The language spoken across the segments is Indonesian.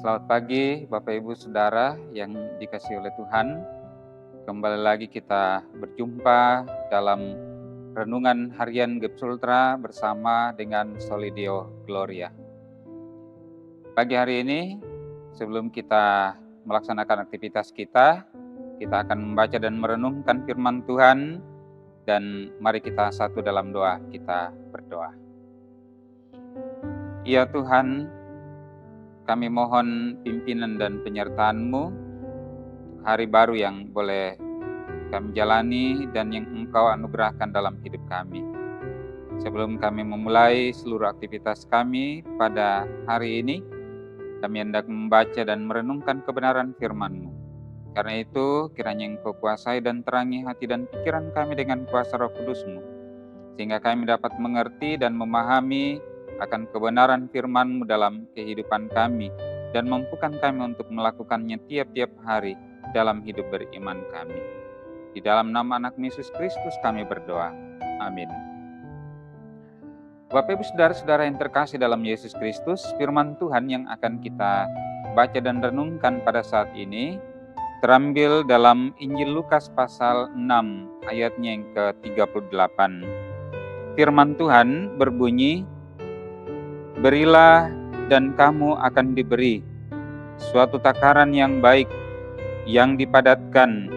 Selamat pagi Bapak Ibu Saudara yang dikasihi oleh Tuhan. Kembali lagi kita berjumpa dalam renungan harian GEP Sultra bersama dengan Solidio Gloria. Pagi hari ini sebelum kita melaksanakan aktivitas kita akan membaca dan merenungkan firman Tuhan, dan mari kita satu dalam doa, kita berdoa. Ya Tuhan, kami mohon pimpinan dan penyertaan-Mu hari baru yang boleh kami jalani dan yang Engkau anugerahkan dalam hidup kami. Sebelum kami memulai seluruh aktivitas kami pada hari ini, kami hendak membaca dan merenungkan kebenaran firman-Mu. Karena itu, kiranya Engkau kuasai dan terangi hati dan pikiran kami dengan kuasa Roh Kudus-Mu, sehingga kami dapat mengerti dan memahami akan kebenaran firman-Mu dalam kehidupan kami, dan mampukan kami untuk melakukannya tiap-tiap hari dalam hidup beriman kami. Di dalam nama anak Yesus Kristus kami berdoa. Amin. Bapak Ibu Saudara-saudara yang terkasih dalam Yesus Kristus, firman Tuhan yang akan kita baca dan renungkan pada saat ini terambil dalam Injil Lukas pasal 6 ayatnya yang ke-38. Firman Tuhan berbunyi, "Berilah dan kamu akan diberi, suatu takaran yang baik, yang dipadatkan,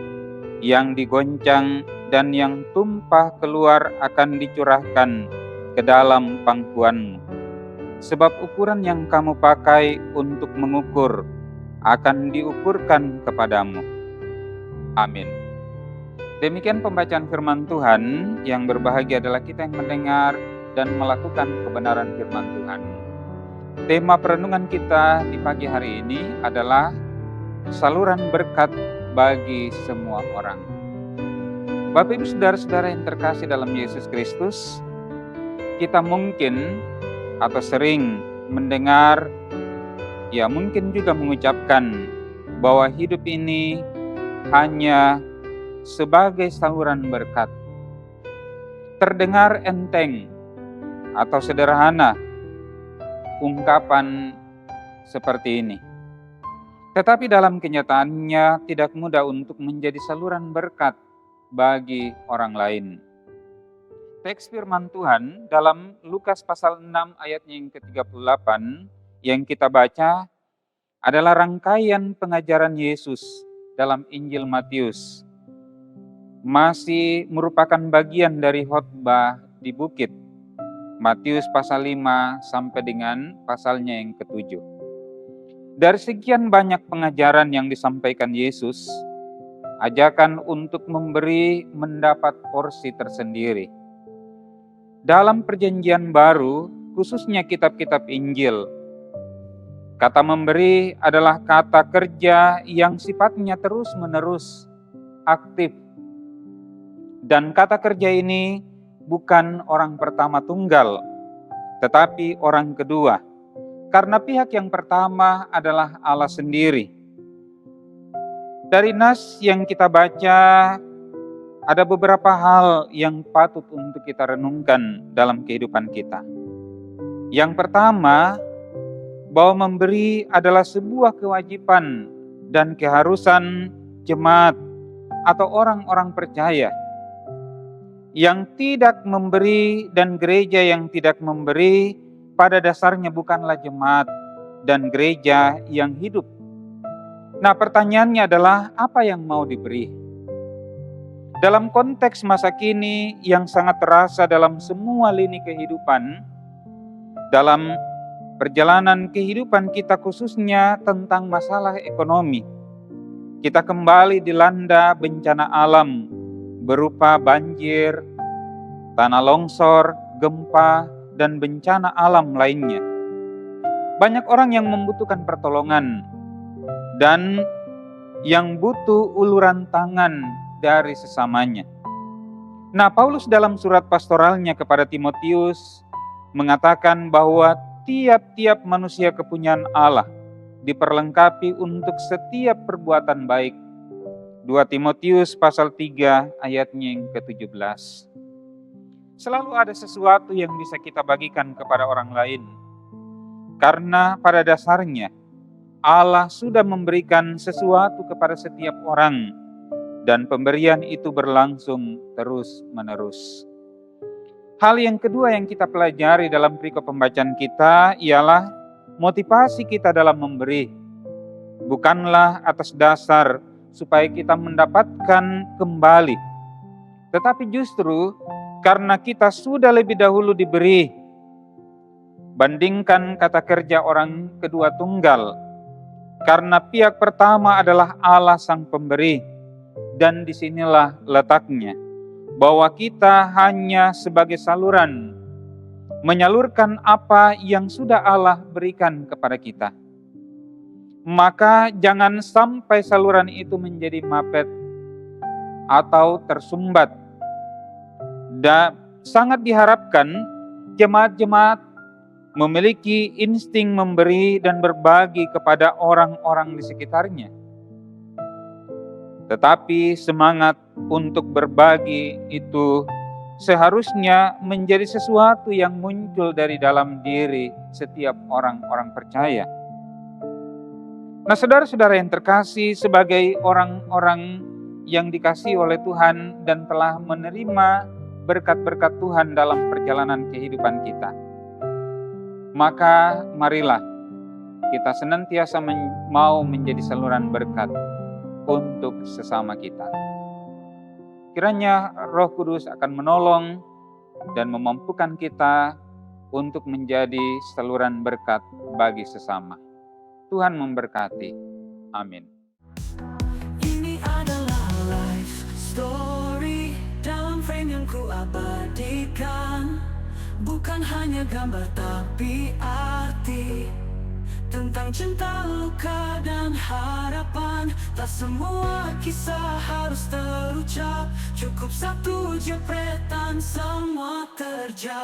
yang digoncang, dan yang tumpah keluar akan dicurahkan ke dalam pangkuanmu. Sebab ukuran yang kamu pakai untuk mengukur akan diukurkan kepadamu." Amin. Demikian pembacaan firman Tuhan. Yang berbahagia adalah kita yang mendengar dan melakukan kebenaran firman Tuhan. Tema perenungan kita di pagi hari ini adalah saluran berkat bagi semua orang. Bapak Ibu Saudara-saudara yang terkasih dalam Yesus Kristus, kita mungkin atau sering mendengar, ya mungkin juga mengucapkan bahwa hidup ini hanya sebagai saluran berkat. Terdengar enteng atau sederhana ungkapan seperti ini. Tetapi dalam kenyataannya tidak mudah untuk menjadi saluran berkat bagi orang lain. Teks firman Tuhan dalam Lukas pasal 6 ayatnya yang ke-38 yang kita baca adalah rangkaian pengajaran Yesus dalam Injil Matius. Masih merupakan bagian dari khotbah di bukit, Matius pasal 5 sampai dengan pasalnya yang ke-7. Dari sekian banyak pengajaran yang disampaikan Yesus, ajakan untuk memberi mendapat porsi tersendiri. Dalam Perjanjian Baru, khususnya kitab-kitab Injil, kata memberi adalah kata kerja yang sifatnya terus-menerus aktif. Dan kata kerja ini bukan orang pertama tunggal, tetapi orang kedua. Karena pihak yang pertama adalah Allah sendiri. Dari nas yang kita baca, ada beberapa hal yang patut untuk kita renungkan dalam kehidupan kita. Yang pertama, bahwa memberi adalah sebuah kewajiban dan keharusan jemaat atau orang-orang percaya. Yang tidak memberi dan gereja yang tidak memberi pada dasarnya bukanlah jemaat dan gereja yang hidup. Nah, pertanyaannya adalah apa yang mau diberi? Dalam konteks masa kini yang sangat terasa dalam semua lini kehidupan, dalam perjalanan kehidupan kita khususnya tentang masalah ekonomi, kita kembali dilanda bencana alam berupa banjir, tanah longsor, gempa, dan bencana alam lainnya. Banyak orang yang membutuhkan pertolongan dan yang butuh uluran tangan dari sesamanya. Nah, Paulus dalam surat pastoralnya kepada Timotius mengatakan bahwa tiap-tiap manusia kepunyaan Allah diperlengkapi untuk setiap perbuatan baik. 2 Timotius pasal 3 ayatnya yang ke-17. Selalu ada sesuatu yang bisa kita bagikan kepada orang lain. Karena pada dasarnya Allah sudah memberikan sesuatu kepada setiap orang, dan pemberian itu berlangsung terus-menerus. Hal yang kedua yang kita pelajari dalam perikop pembacaan kita ialah motivasi kita dalam memberi. Bukanlah atas dasar supaya kita mendapatkan kembali, tetapi justru karena kita sudah lebih dahulu diberi. Bandingkan kata kerja orang kedua tunggal, karena pihak pertama adalah Allah sang pemberi, dan disinilah letaknya, bahwa kita hanya sebagai saluran, menyalurkan apa yang sudah Allah berikan kepada kita. Maka jangan sampai saluran itu menjadi mapet atau tersumbat. Dan sangat diharapkan jemaat-jemaat memiliki insting memberi dan berbagi kepada orang-orang di sekitarnya. Tetapi semangat untuk berbagi itu seharusnya menjadi sesuatu yang muncul dari dalam diri setiap orang-orang percaya. Nah, saudara-saudara yang terkasih, sebagai orang-orang yang dikasihi oleh Tuhan dan telah menerima berkat-berkat Tuhan dalam perjalanan kehidupan kita, maka marilah kita senantiasa mau menjadi saluran berkat untuk sesama kita. Kiranya Roh Kudus akan menolong dan memampukan kita untuk menjadi saluran berkat bagi sesama. Tuhan memberkati. Amin. Ini adalah life story dalam frame yang ku abadikan. Bukan hanya gambar tapi arti, tentang cinta, luka, dan harapan. Tak semua kisah harus terucap, cukup satu jepretan semua terjawab.